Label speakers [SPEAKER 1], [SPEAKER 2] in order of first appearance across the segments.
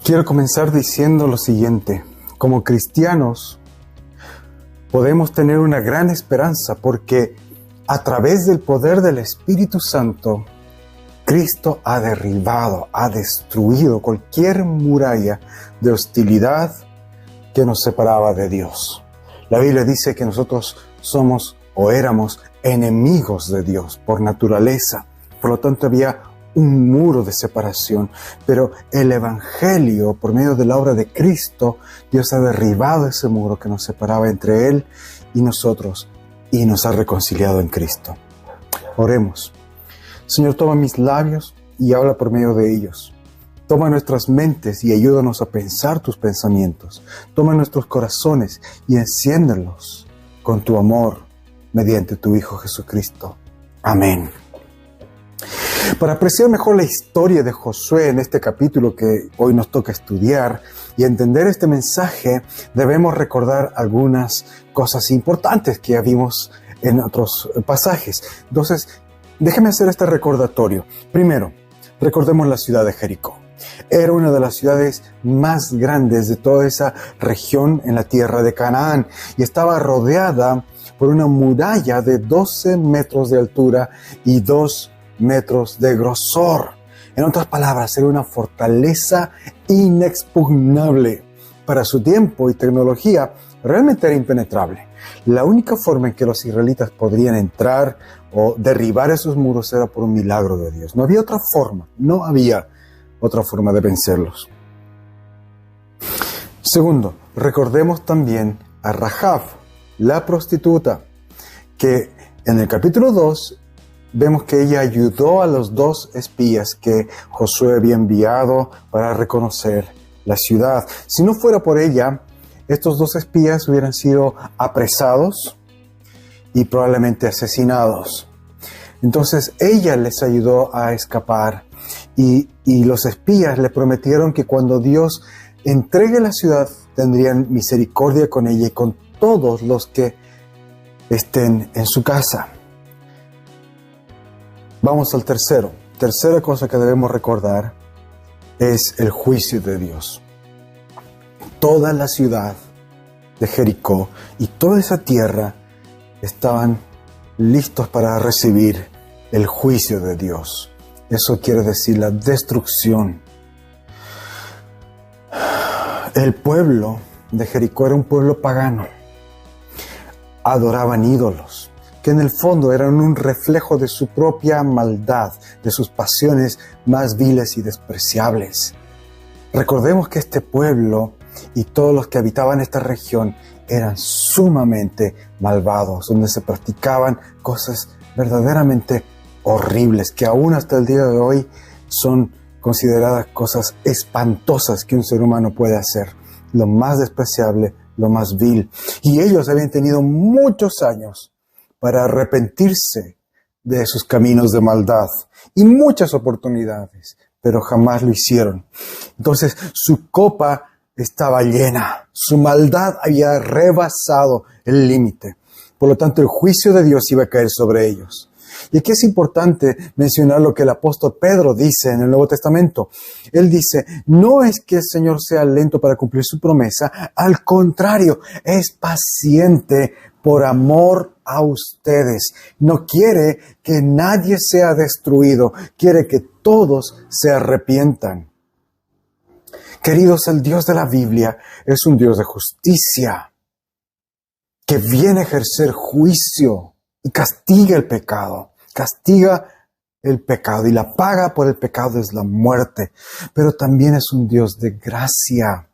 [SPEAKER 1] Quiero comenzar diciendo lo siguiente. Como cristianos podemos tener una gran esperanza porque a través del poder del Espíritu Santo, Cristo ha derribado, ha destruido cualquier muralla de hostilidad que nos separaba de Dios. La Biblia dice que nosotros somos o éramos enemigos de Dios por naturaleza. Por lo tanto, había un muro de separación. Pero el Evangelio, por medio de la obra de Cristo, Dios ha derribado ese muro que nos separaba entre Él y nosotros y nos ha reconciliado en Cristo. Oremos. Señor, toma mis labios y habla por medio de ellos. Toma nuestras mentes y ayúdanos a pensar tus pensamientos. Toma nuestros corazones y enciéndelos con tu amor mediante tu Hijo Jesucristo. Amén. Para apreciar mejor la historia de Josué en este capítulo que hoy nos toca estudiar y entender este mensaje, debemos recordar algunas cosas importantes que ya vimos en otros pasajes. Entonces, déjeme hacer este recordatorio. Primero, recordemos la ciudad de Jericó. Era una de las ciudades más grandes de toda esa región en la tierra de Canaán y estaba rodeada por una muralla de 12 metros de altura y 2 metros de grosor. En otras palabras, era una fortaleza inexpugnable. Para su tiempo y tecnología, realmente era impenetrable. La única forma en que los israelitas podrían entrar o derribar esos muros era por un milagro de Dios. No había otra forma de vencerlos. Segundo, recordemos también a Rahab, la prostituta, que en el capítulo 2 vemos que ella ayudó a los 2 espías que Josué había enviado para reconocer la ciudad. Si no fuera por ella, estos 2 espías hubieran sido apresados y probablemente asesinados. Entonces ella les ayudó a escapar y los espías le prometieron que cuando Dios entregue la ciudad tendrían misericordia con ella y con todos los que estén en su casa. Vamos al tercero. Tercera cosa que debemos recordar es el juicio de Dios. Toda la ciudad de Jericó y toda esa tierra estaban listos para recibir el juicio de Dios. Eso quiere decir la destrucción. El pueblo de Jericó era un pueblo pagano. Adoraban ídolos, que en el fondo eran un reflejo de su propia maldad, de sus pasiones más viles y despreciables. Recordemos que este pueblo y todos los que habitaban esta región eran sumamente malvados, donde se practicaban cosas verdaderamente horribles, que aún hasta el día de hoy son consideradas cosas espantosas que un ser humano puede hacer. Lo más despreciable, lo más vil. Y ellos habían tenido muchos años para arrepentirse de sus caminos de maldad y muchas oportunidades, pero jamás lo hicieron. Entonces su copa estaba llena, su maldad había rebasado el límite. Por lo tanto, el juicio de Dios iba a caer sobre ellos. Y aquí es importante mencionar lo que el apóstol Pedro dice en el Nuevo Testamento. Él dice, no es que el Señor sea lento para cumplir su promesa, al contrario, es paciente por amor a ustedes. No quiere que nadie sea destruido, quiere que todos se arrepientan. Queridos, el Dios de la Biblia es un Dios de justicia, que viene a ejercer juicio y castiga el pecado. Castiga el pecado y la paga por el pecado es la muerte. Pero también es un Dios de gracia.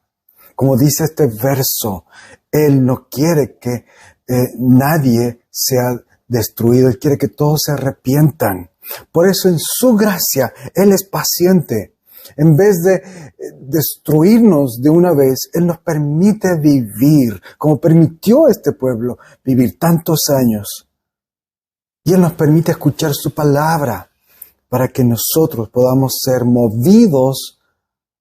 [SPEAKER 1] Como dice este verso, Él no quiere que nadie sea destruido. Él quiere que todos se arrepientan. Por eso en su gracia, Él es paciente. En vez de destruirnos de una vez, Él nos permite vivir, como permitió a este pueblo vivir tantos años. Y Él nos permite escuchar su palabra para que nosotros podamos ser movidos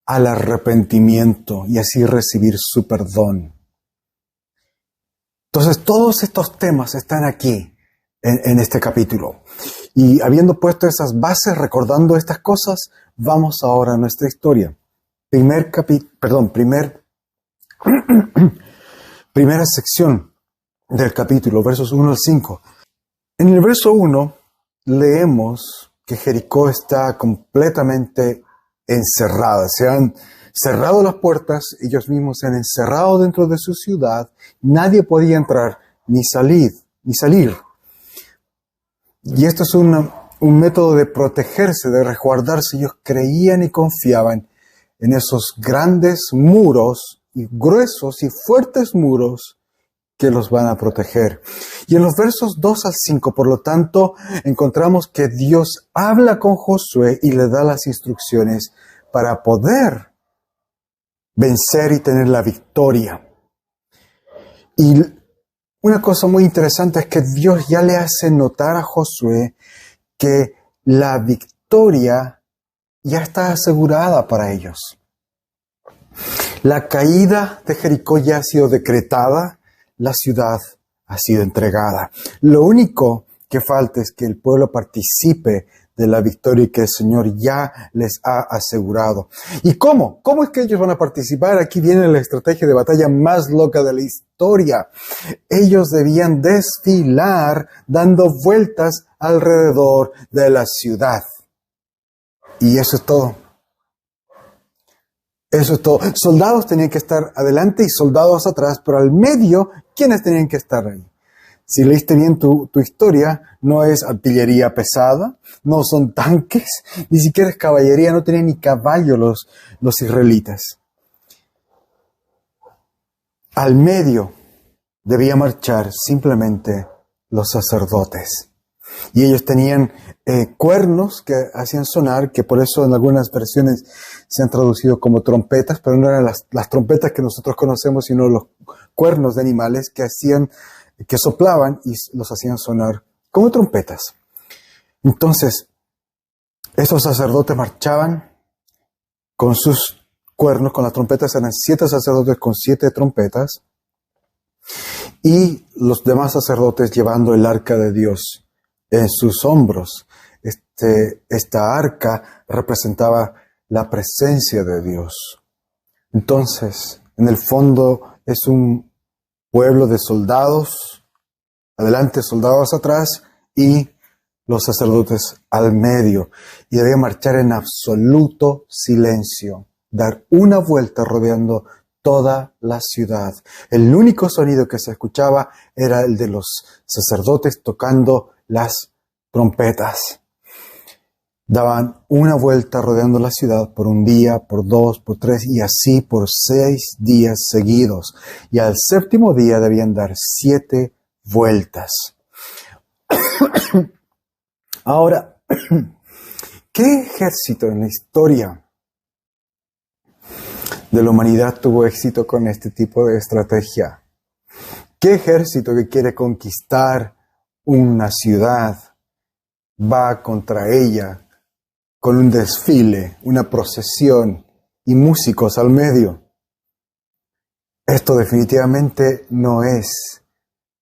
[SPEAKER 1] al arrepentimiento y así recibir su perdón. Entonces, todos estos temas están aquí en este capítulo. Y habiendo puesto esas bases, recordando estas cosas, vamos ahora a nuestra historia. primera sección del capítulo, versos 1 al 5. En el verso 1 leemos que Jericó está completamente encerrada. Se han cerrado las puertas, ellos mismos se han encerrado dentro de su ciudad. Nadie podía entrar ni salir. Y esto es un método de protegerse, de resguardarse. Ellos creían y confiaban en esos grandes muros y gruesos y fuertes muros que los van a proteger. Y en los versos 2 al 5, por lo tanto, encontramos que Dios habla con Josué y le da las instrucciones para poder vencer y tener la victoria. Y una cosa muy interesante es que Dios ya le hace notar a Josué que la victoria ya está asegurada para ellos. La caída de Jericó ya ha sido decretada, la ciudad ha sido entregada. Lo único que falta es que el pueblo participe de la victoria que el Señor ya les ha asegurado. ¿Y cómo? ¿Cómo es que ellos van a participar? Aquí viene la estrategia de batalla más loca de la historia. Ellos debían desfilar dando vueltas alrededor de la ciudad. Y eso es todo. Eso es todo. Soldados tenían que estar adelante y soldados atrás, pero al medio, ¿quiénes tenían que estar ahí? Si leíste bien tu historia, no es artillería pesada, no son tanques, ni siquiera es caballería, no tenían ni caballo los israelitas. Al medio debía marchar simplemente los sacerdotes. Y ellos tenían cuernos que hacían sonar, que por eso en algunas versiones se han traducido como trompetas, pero no eran las trompetas que nosotros conocemos, sino los cuernos de animales que soplaban y los hacían sonar como trompetas. Entonces, esos sacerdotes marchaban con sus cuernos, con las trompetas, eran 7 sacerdotes con 7 trompetas, y los demás sacerdotes llevando el arca de Dios en sus hombros. Esta arca representaba la presencia de Dios. Entonces, en el fondo es un pueblo de soldados, adelante soldados atrás y los sacerdotes al medio. Y debía marchar en absoluto silencio, dar una vuelta rodeando toda la ciudad. El único sonido que se escuchaba era el de los sacerdotes tocando las trompetas. Daban una vuelta rodeando la ciudad por un día, por 2, por 3 y así por 6 días seguidos. Y al 7º día debían dar 7 vueltas. Ahora, ¿qué ejército en la historia de la humanidad tuvo éxito con este tipo de estrategia? ¿Qué ejército que quiere conquistar una ciudad va contra ella con un desfile, una procesión y músicos al medio? Esto definitivamente no es,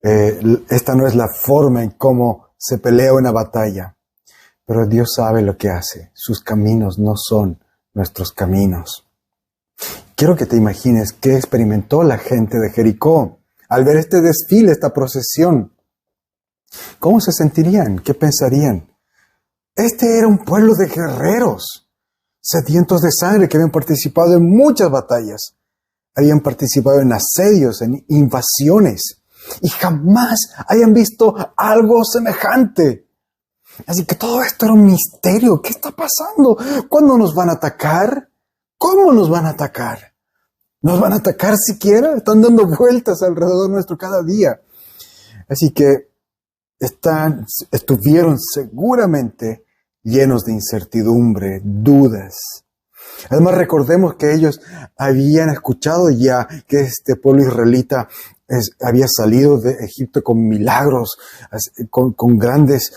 [SPEAKER 1] esta no es la forma en cómo se pelea una batalla. Pero Dios sabe lo que hace. Sus caminos no son nuestros caminos. Quiero que te imagines qué experimentó la gente de Jericó al ver este desfile, esta procesión. ¿Cómo se sentirían? ¿Qué pensarían? Este era un pueblo de guerreros, sedientos de sangre que habían participado en muchas batallas. Habían participado en asedios, en invasiones, y jamás habían visto algo semejante. Así que todo esto era un misterio. ¿Qué está pasando? ¿Cuándo nos van a atacar? ¿Cómo nos van a atacar? ¿Nos van a atacar siquiera? Están dando vueltas alrededor nuestro cada día. Así que estuvieron seguramente llenos de incertidumbre, dudas. Además, recordemos que ellos habían escuchado ya que este pueblo israelita había salido de Egipto con milagros, con grandes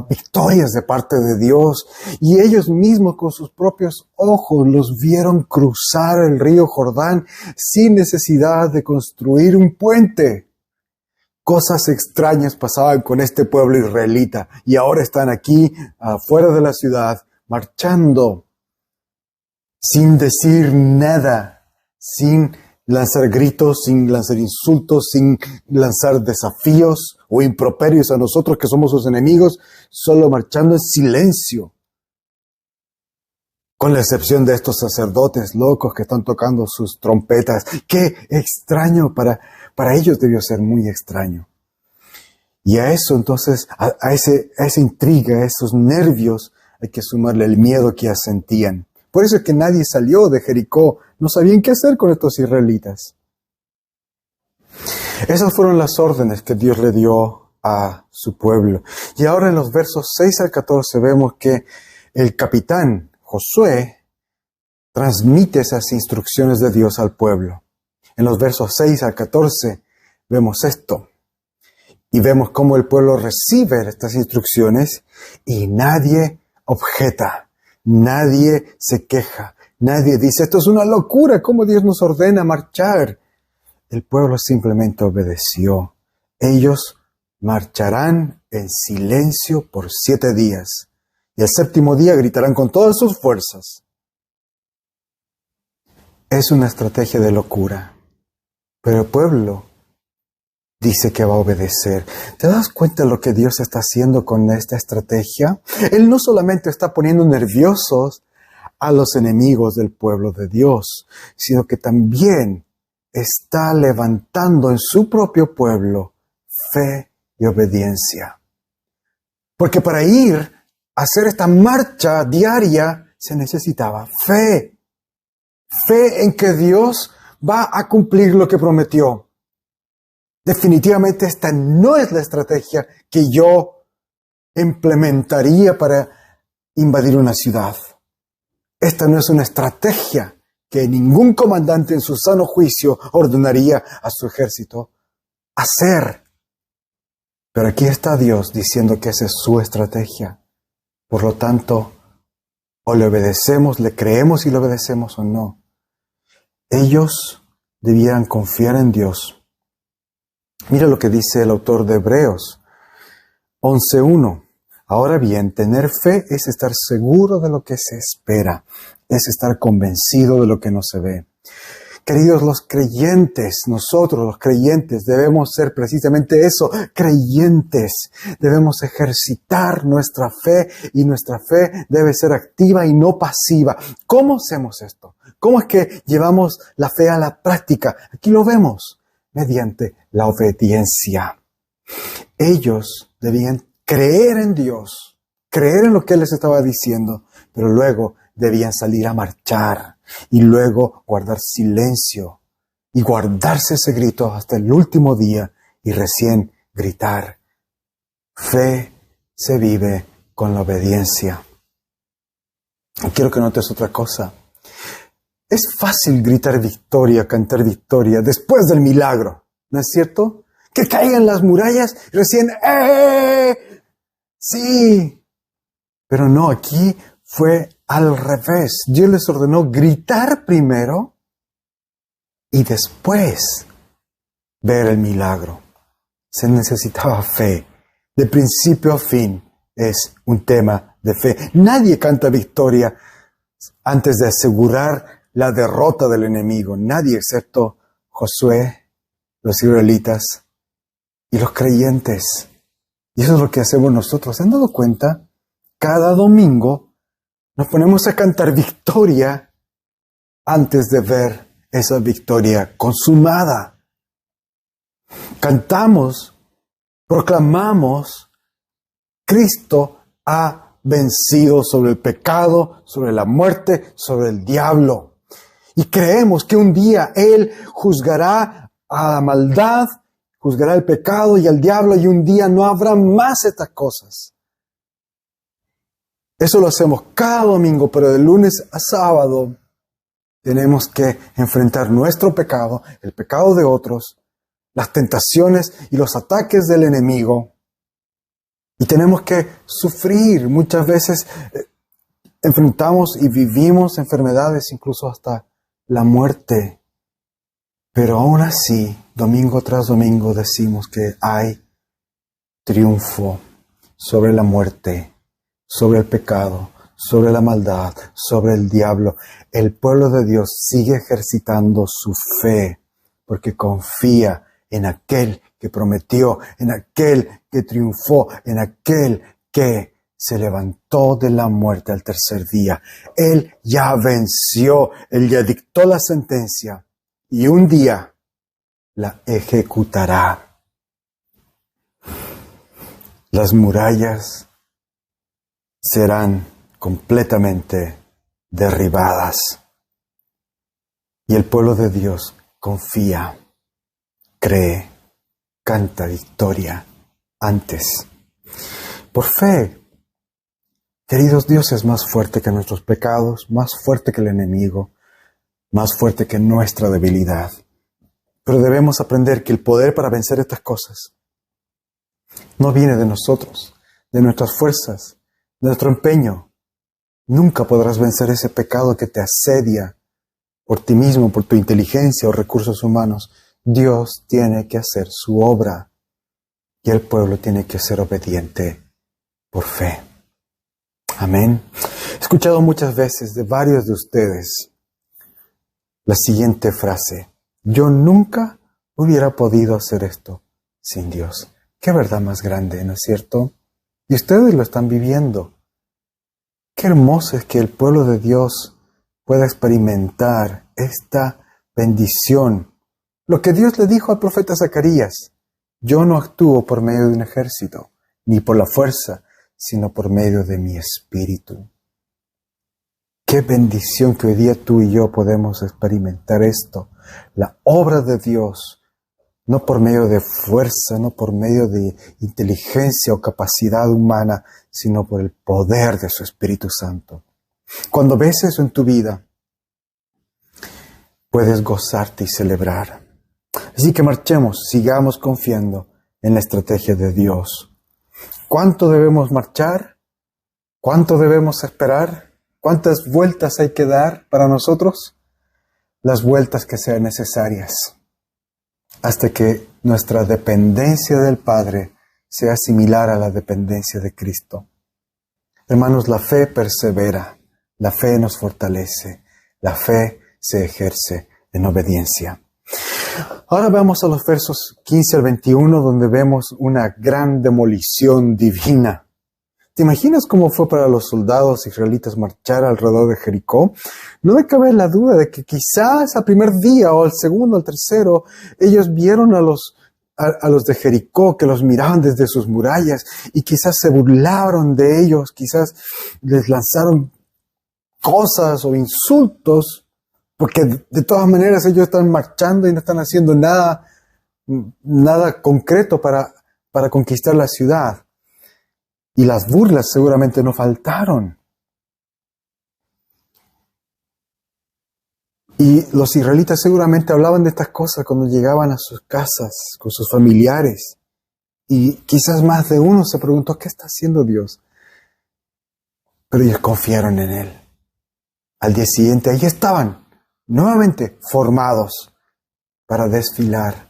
[SPEAKER 1] victorias de parte de Dios, y ellos mismos con sus propios ojos los vieron cruzar el río Jordán sin necesidad de construir un puente. Cosas extrañas pasaban con este pueblo israelita y ahora están aquí afuera de la ciudad marchando sin decir nada, sin lanzar gritos, sin lanzar insultos, sin lanzar desafíos o improperios a nosotros que somos sus enemigos, solo marchando en silencio. Con la excepción de estos sacerdotes locos que están tocando sus trompetas. ¡Qué extraño! Para ellos debió ser muy extraño. Y a eso entonces, a esa intriga, a esos nervios, hay que sumarle el miedo que ya sentían. Por eso es que nadie salió de Jericó. No sabían qué hacer con estos israelitas. Esas fueron las órdenes que Dios le dio a su pueblo. Y ahora en los versos 6 al 14 vemos que el capitán Josué transmite esas instrucciones de Dios al pueblo. En los versos 6 al 14 vemos esto. Y vemos cómo el pueblo recibe estas instrucciones y nadie objeta, nadie se queja, nadie dice, esto es una locura, ¿cómo Dios nos ordena marchar? El pueblo simplemente obedeció. Ellos marcharán en silencio por 7 días. Y el 7º día gritarán con todas sus fuerzas. Es una estrategia de locura. Pero el pueblo dice que va a obedecer. ¿Te das cuenta de lo que Dios está haciendo con esta estrategia? Él no solamente está poniendo nerviosos a los enemigos del pueblo de Dios, sino que también está levantando en su propio pueblo fe y obediencia. Porque para ir a hacer esta marcha diaria se necesitaba fe. Fe en que Dios va a cumplir lo que prometió. Definitivamente esta no es la estrategia que yo implementaría para invadir una ciudad. Esta no es una estrategia que ningún comandante en su sano juicio ordenaría a su ejército hacer. Pero aquí está Dios diciendo que esa es su estrategia. Por lo tanto, o le obedecemos, le creemos y le obedecemos o no. Ellos debieran confiar en Dios. Mira lo que dice el autor de Hebreos 11:1. Ahora bien, tener fe es estar seguro de lo que se espera, es estar convencido de lo que no se ve. Queridos, los creyentes, nosotros los creyentes debemos ser precisamente eso, creyentes. Debemos ejercitar nuestra fe y nuestra fe debe ser activa y no pasiva. ¿Cómo hacemos esto? ¿Cómo es que llevamos la fe a la práctica? Aquí lo vemos, mediante la obediencia. Ellos debían creer en Dios, creer en lo que Él les estaba diciendo, pero luego debían salir a marchar y luego guardar silencio y guardarse ese grito hasta el último día y recién gritar. Fe se vive con la obediencia. Y quiero que notes otra cosa. Es fácil gritar victoria, cantar victoria después del milagro, ¿no es cierto? Que caigan las murallas y recién ¡eh! Sí. Pero no, aquí fue al revés. Dios les ordenó gritar primero y después ver el milagro. Se necesitaba fe. De principio a fin es un tema de fe. Nadie canta victoria antes de asegurar la derrota del enemigo. Nadie excepto Josué, los israelitas y los creyentes. Y eso es lo que hacemos nosotros. ¿Se han dado cuenta? Cada domingo nos ponemos a cantar victoria antes de ver esa victoria consumada. Cantamos, proclamamos, Cristo ha vencido sobre el pecado, sobre la muerte, sobre el diablo. Y creemos que un día Él juzgará a la maldad, juzgará el pecado y al diablo, y un día no habrá más estas cosas. Eso lo hacemos cada domingo, pero de lunes a sábado tenemos que enfrentar nuestro pecado, el pecado de otros, las tentaciones y los ataques del enemigo. Y tenemos que sufrir. Muchas veces enfrentamos y vivimos enfermedades, incluso hasta la muerte. Pero aún así, domingo tras domingo, decimos que hay triunfo sobre la muerte, sobre el pecado, sobre la maldad, sobre el diablo. El pueblo de Dios sigue ejercitando su fe porque confía en aquel que prometió, en aquel que triunfó, en aquel que se levantó de la muerte al tercer día. Él ya venció, Él ya dictó la sentencia y un día la ejecutará. Las murallas serán completamente derribadas y el pueblo de Dios confía, cree, canta victoria antes. Por fe, queridos, Dios es más fuerte que nuestros pecados, más fuerte que el enemigo, más fuerte que nuestra debilidad. Pero debemos aprender que el poder para vencer estas cosas no viene de nosotros, de nuestras fuerzas, de nuestro empeño. Nunca podrás vencer ese pecado que te asedia por ti mismo, por tu inteligencia o recursos humanos. Dios tiene que hacer su obra y el pueblo tiene que ser obediente por fe. Amén. He escuchado muchas veces de varios de ustedes la siguiente frase: yo nunca hubiera podido hacer esto sin Dios. Qué verdad más grande, ¿no es cierto? Y ustedes lo están viviendo. Qué hermoso es que el pueblo de Dios pueda experimentar esta bendición. Lo que Dios le dijo al profeta Zacarías: yo no actúo por medio de un ejército, ni por la fuerza, sino por medio de mi espíritu. Qué bendición que hoy día tú y yo podemos experimentar esto. La obra de Dios, no por medio de fuerza, no por medio de inteligencia o capacidad humana, sino por el poder de su Espíritu Santo. Cuando ves eso en tu vida, puedes gozarte y celebrar. Así que marchemos, sigamos confiando en la estrategia de Dios. ¿Cuánto debemos marchar? ¿Cuánto debemos esperar? ¿Cuántas vueltas hay que dar para nosotros? Las vueltas que sean necesarias, hasta que nuestra dependencia del Padre sea similar a la dependencia de Cristo. Hermanos, la fe persevera, la fe nos fortalece, la fe se ejerce en obediencia. Ahora vamos a los versos 15 al 21, donde vemos una gran demolición divina. ¿Te imaginas cómo fue para los soldados israelitas marchar alrededor de Jericó? No me cabe la duda de que quizás al primer día o al segundo o al tercero, ellos vieron a los de Jericó, que los miraban desde sus murallas y quizás se burlaron de ellos, quizás les lanzaron cosas o insultos, porque de todas maneras ellos están marchando y no están haciendo nada concreto para conquistar la ciudad. Y las burlas seguramente no faltaron. Y los israelitas seguramente hablaban de estas cosas cuando llegaban a sus casas, con sus familiares. Y quizás más de uno se preguntó: ¿qué está haciendo Dios? Pero ellos confiaron en Él. Al día siguiente, ahí estaban, nuevamente formados para desfilar,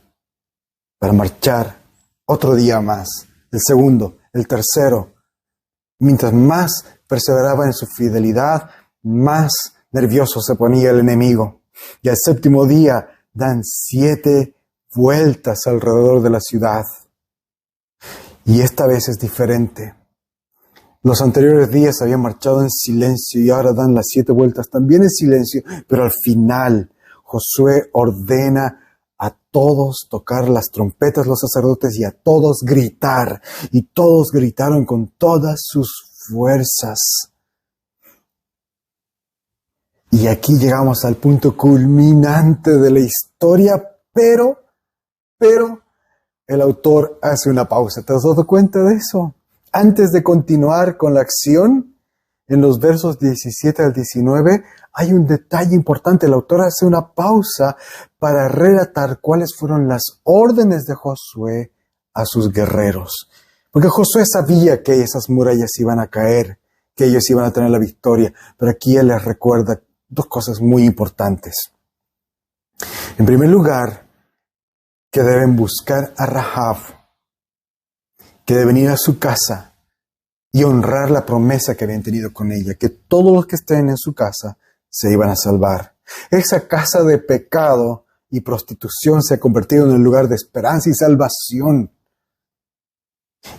[SPEAKER 1] para marchar otro día más, el segundo, el tercero. Mientras más perseveraban en su fidelidad, más nervioso se ponía el enemigo. Y al séptimo día dan 7 vueltas alrededor de la ciudad. Y esta vez es diferente. Los anteriores días habían marchado en silencio y ahora dan las 7 vueltas también en silencio. Pero al final, Josué ordena a todos tocar las trompetas, los sacerdotes, y a todos gritar. Y todos gritaron con todas sus fuerzas. Y aquí llegamos al punto culminante de la historia, pero el autor hace una pausa. ¿Te has dado cuenta de eso? Antes de continuar con la acción, en los versos 17 al 19, hay un detalle importante. El autor hace una pausa para relatar cuáles fueron las órdenes de Josué a sus guerreros. Porque Josué sabía que esas murallas iban a caer, que ellos iban a tener la victoria. Pero aquí él les recuerda 2 cosas muy importantes. En primer lugar, que deben buscar a Rahab, que deben ir a su casa y honrar la promesa que habían tenido con ella, que todos los que estén en su casa se iban a salvar. Esa casa de pecado y prostitución se ha convertido en un lugar de esperanza y salvación.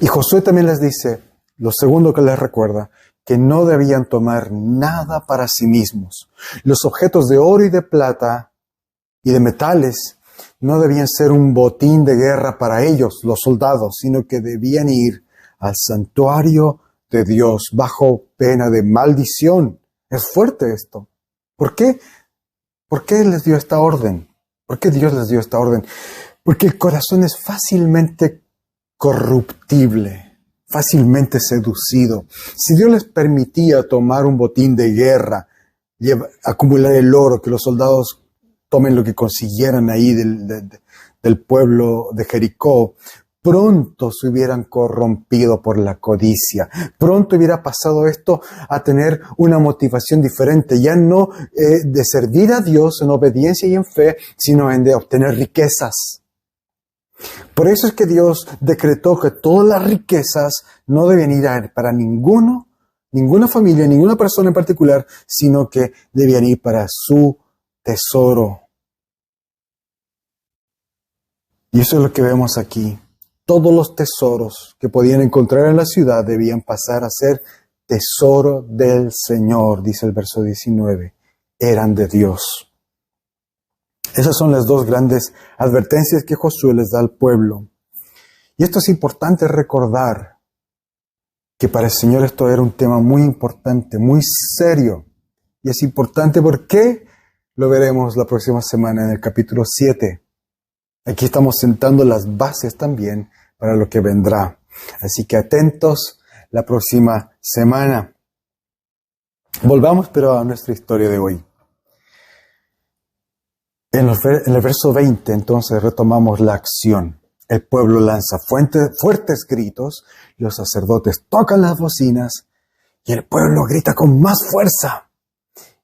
[SPEAKER 1] Y Josué también les dice, lo segundo que les recuerda, que no debían tomar nada para sí mismos. Los objetos de oro y de plata y de metales no debían ser un botín de guerra para ellos, los soldados, sino que debían ir al santuario de Dios bajo pena de maldición. Es fuerte esto. ¿Por qué? ¿Por qué les dio esta orden? ¿Por qué Dios les dio esta orden? Porque el corazón es fácilmente corruptible, fácilmente seducido. Si Dios les permitía tomar un botín de guerra, acumular el oro, que los soldados tomen lo que consiguieran ahí del pueblo de Jericó, pronto se hubieran corrompido por la codicia. Pronto hubiera pasado esto a tener una motivación diferente, ya no de servir a Dios en obediencia y en fe, sino en de obtener riquezas. Por eso es que Dios decretó que todas las riquezas no deben ir para ninguna familia, ninguna persona en particular, sino que debían ir para su tesoro. Y eso es lo que vemos aquí. Todos los tesoros que podían encontrar en la ciudad debían pasar a ser tesoro del Señor, dice el verso 19. Eran de Dios. Esas son las dos grandes advertencias que Josué les da al pueblo. Y esto es importante recordar, que para el Señor esto era un tema muy importante, muy serio. Y es importante porque lo veremos la próxima semana en el capítulo 7. Aquí estamos sentando las bases también para lo que vendrá. Así que atentos la próxima semana. Volvamos pero a nuestra historia de hoy. En el verso 20 entonces retomamos la acción. El pueblo lanza fuertes gritos, los sacerdotes tocan las bocinas y el pueblo grita con más fuerza.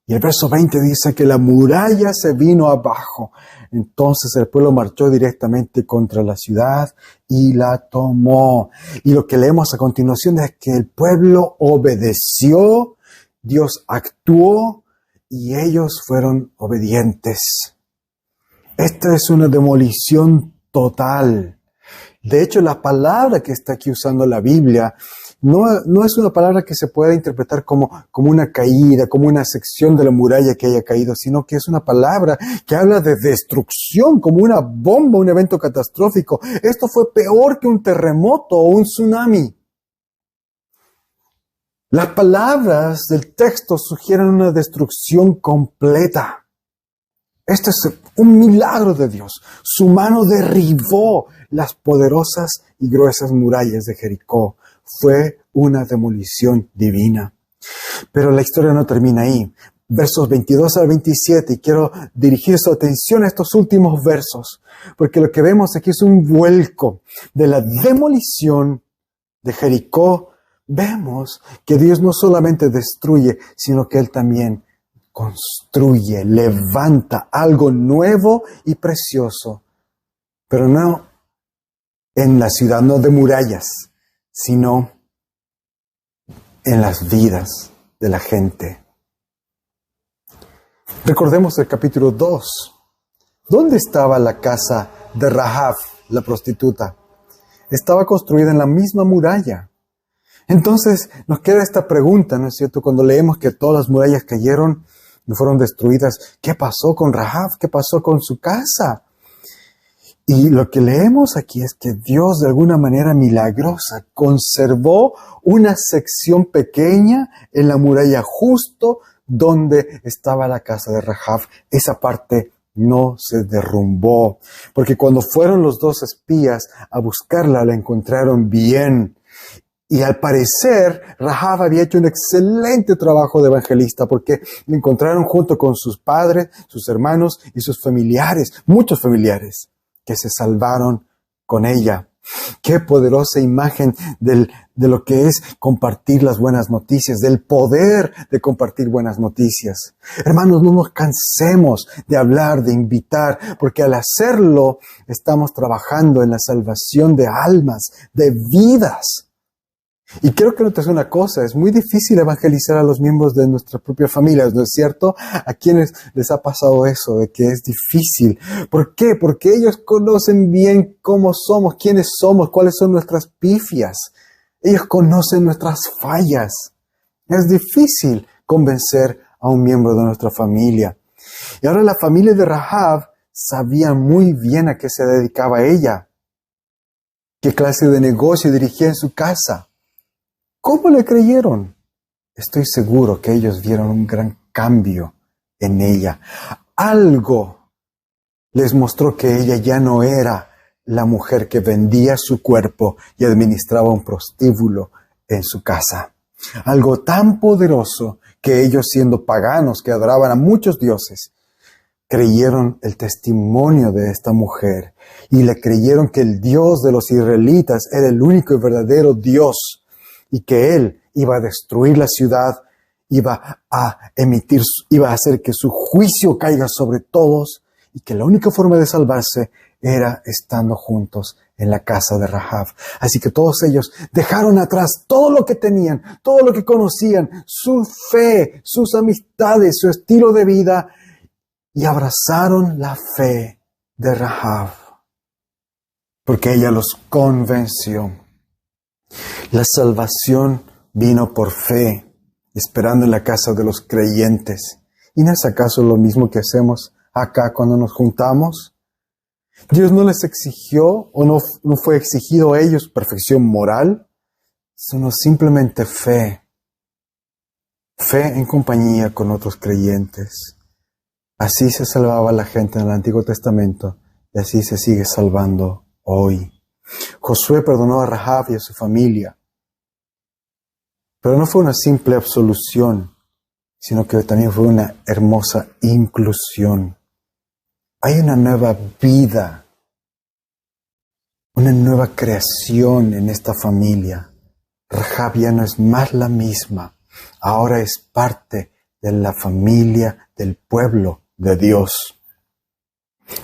[SPEAKER 1] Y el verso 20 dice que la muralla se vino abajo. Entonces el pueblo marchó directamente contra la ciudad y la tomó. Y lo que leemos a continuación es que el pueblo obedeció, Dios actuó y ellos fueron obedientes. Esta es una demolición total. De hecho, la palabra que está aquí usando la Biblia no es una palabra que se pueda interpretar como una caída, como una sección de la muralla que haya caído, sino que es una palabra que habla de destrucción, como una bomba, un evento catastrófico. Esto fue peor que un terremoto o un tsunami. Las palabras del texto sugieren una destrucción completa. Este es un milagro de Dios. Su mano derribó las poderosas y gruesas murallas de Jericó. Fue una demolición divina. Pero la historia no termina ahí. Versos 22 al 27, y quiero dirigir su atención a estos últimos versos, porque lo que vemos aquí es un vuelco de la demolición de Jericó. Vemos que Dios no solamente destruye, sino que Él también construye, levanta algo nuevo y precioso, pero no en la ciudad, no de murallas, sino en las vidas de la gente. Recordemos el capítulo 2. ¿Dónde estaba la casa de Rahab, la prostituta? Estaba construida en la misma muralla. Entonces nos queda esta pregunta, ¿no es cierto? Cuando leemos que todas las murallas cayeron y fueron destruidas, ¿qué pasó con Rahab? ¿Qué pasó con su casa? Y lo que leemos aquí es que Dios de alguna manera milagrosa conservó una sección pequeña en la muralla justo donde estaba la casa de Rahab. Esa parte no se derrumbó, porque cuando fueron los dos espías a buscarla, la encontraron bien. Y al parecer, Rahab había hecho un excelente trabajo de evangelista, porque la encontraron junto con sus padres, sus hermanos y sus familiares, muchos familiares, que se salvaron con ella. Qué poderosa imagen de lo que es compartir las buenas noticias, del poder de compartir buenas noticias. Hermanos, no nos cansemos de hablar, de invitar, porque al hacerlo estamos trabajando en la salvación de almas, de vidas. Y quiero que notes una cosa, es muy difícil evangelizar a los miembros de nuestra propia familia, ¿no es cierto? ¿A quienes les ha pasado eso, de que es difícil? ¿Por qué? Porque ellos conocen bien cómo somos, quiénes somos, cuáles son nuestras pifias. Ellos conocen nuestras fallas. Es difícil convencer a un miembro de nuestra familia. Y ahora la familia de Rahab sabía muy bien a qué se dedicaba ella, qué clase de negocio dirigía en su casa. ¿Cómo le creyeron? Estoy seguro que ellos vieron un gran cambio en ella. Algo les mostró que ella ya no era la mujer que vendía su cuerpo y administraba un prostíbulo en su casa. Algo tan poderoso que ellos, siendo paganos que adoraban a muchos dioses, creyeron el testimonio de esta mujer y le creyeron que el Dios de los israelitas era el único y verdadero Dios y que Él iba a destruir la ciudad, iba a hacer que su juicio caiga sobre todos y que la única forma de salvarse era estando juntos en la casa de Rahab. Así que todos ellos dejaron atrás todo lo que tenían, todo lo que conocían, su fe, sus amistades, su estilo de vida, y abrazaron la fe de Rahab, porque ella los convenció. La salvación vino por fe, esperando en la casa de los creyentes. ¿Y no es acaso lo mismo que hacemos acá cuando nos juntamos? Dios no les exigió o no fue exigido a ellos perfección moral, sino simplemente fe. Fe en compañía con otros creyentes. Así se salvaba la gente en el Antiguo Testamento y así se sigue salvando hoy. Josué perdonó a Rahab y a su familia, pero no fue una simple absolución, sino que también fue una hermosa inclusión. Hay una nueva vida, una nueva creación en esta familia. Rahab ya no es más la misma, ahora es parte de la familia del pueblo de Dios.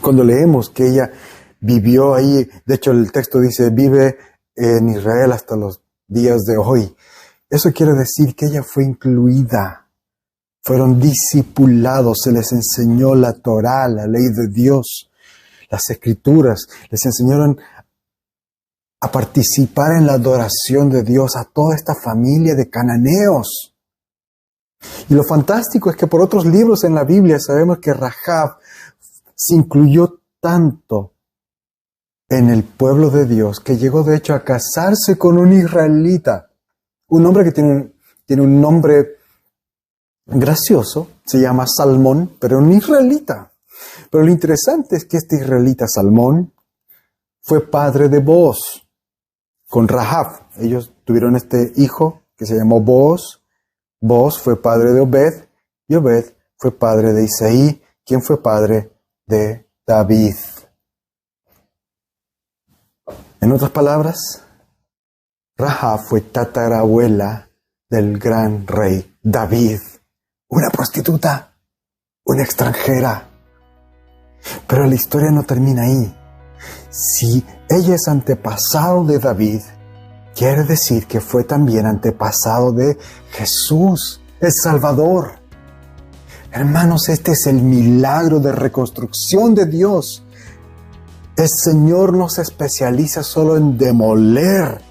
[SPEAKER 1] Cuando leemos que ella vivió ahí, de hecho el texto dice, vive en Israel hasta los días de hoy. Eso quiere decir que ella fue incluida. Fueron discipulados, se les enseñó la Torá, la ley de Dios, las escrituras. Les enseñaron a participar en la adoración de Dios a toda esta familia de cananeos. Y lo fantástico es que por otros libros en la Biblia sabemos que Rahab se incluyó tanto en el pueblo de Dios que llegó de hecho a casarse con un israelita. Un hombre que tiene un nombre gracioso, se llama Salmón, pero un israelita. Pero lo interesante es que este israelita Salmón fue padre de Booz con Rahab. Ellos tuvieron este hijo que se llamó Booz. Booz fue padre de Obed y Obed fue padre de Isaí, quien fue padre de David. En otras palabras, Rahab fue tatarabuela del gran rey David, una prostituta, una extranjera. Pero la historia no termina ahí. Si ella es antepasado de David, quiere decir que fue también antepasado de Jesús, el Salvador. Hermanos, este es el milagro de reconstrucción de Dios. El Señor no se especializa solo en demoler.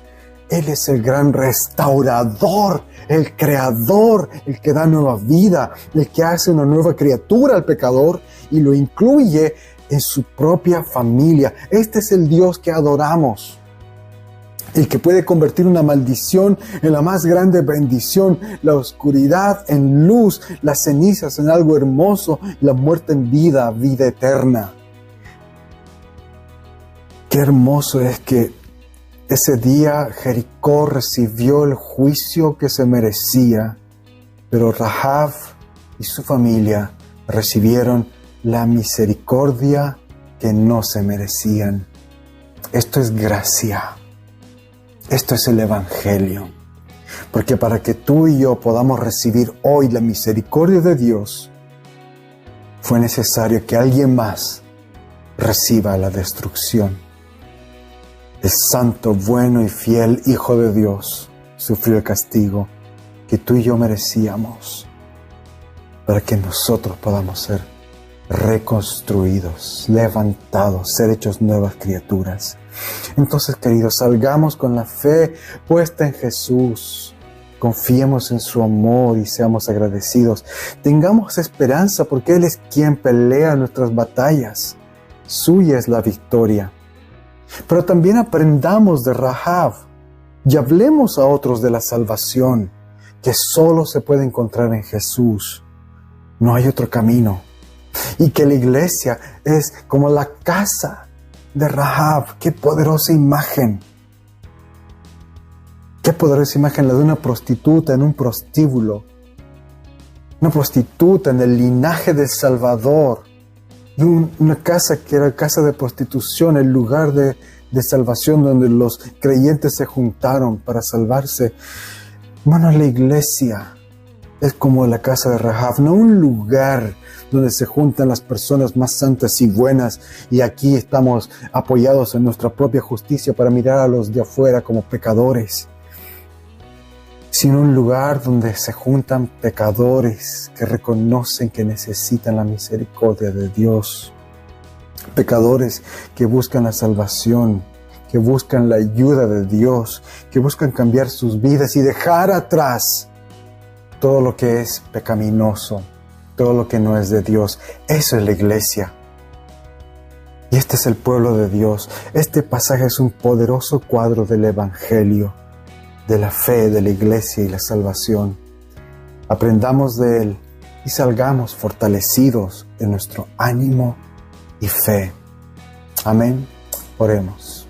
[SPEAKER 1] Él es el gran restaurador, el creador, el que da nueva vida, el que hace una nueva criatura al pecador y lo incluye en su propia familia. Este es el Dios que adoramos. El que puede convertir una maldición en la más grande bendición, la oscuridad en luz, las cenizas en algo hermoso, la muerte en vida, vida eterna. Qué hermoso es que ese día Jericó recibió el juicio que se merecía, pero Rahab y su familia recibieron la misericordia que no se merecían. Esto es gracia. Esto es el Evangelio. Porque para que tú y yo podamos recibir hoy la misericordia de Dios, fue necesario que alguien más reciba la destrucción. El santo, bueno y fiel Hijo de Dios sufrió el castigo que tú y yo merecíamos, para que nosotros podamos ser reconstruidos, levantados, ser hechos nuevas criaturas. Entonces, queridos, salgamos con la fe puesta en Jesús. Confiemos en su amor y seamos agradecidos. Tengamos esperanza porque Él es quien pelea nuestras batallas. Suya es la victoria. Pero también aprendamos de Rahab y hablemos a otros de la salvación que solo se puede encontrar en Jesús. No hay otro camino. Y que la iglesia es como la casa de Rahab. ¡Qué poderosa imagen! ¡Qué poderosa imagen la de una prostituta en un prostíbulo! Una prostituta en el linaje del Salvador. Y una casa que era casa de prostitución, el lugar de salvación donde los creyentes se juntaron para salvarse. Hermanos, la iglesia es como la casa de Rahab, no un lugar donde se juntan las personas más santas y buenas y aquí estamos apoyados en nuestra propia justicia para mirar a los de afuera como pecadores, sino un lugar donde se juntan pecadores que reconocen que necesitan la misericordia de Dios, pecadores que buscan la salvación, que buscan la ayuda de Dios, que buscan cambiar sus vidas y dejar atrás todo lo que es pecaminoso, todo lo que no es de Dios. Eso es la iglesia. Y este es el pueblo de Dios. Este pasaje es un poderoso cuadro del Evangelio, de la fe, de la iglesia y la salvación. Aprendamos de él y salgamos fortalecidos en nuestro ánimo y fe. Amén. Oremos.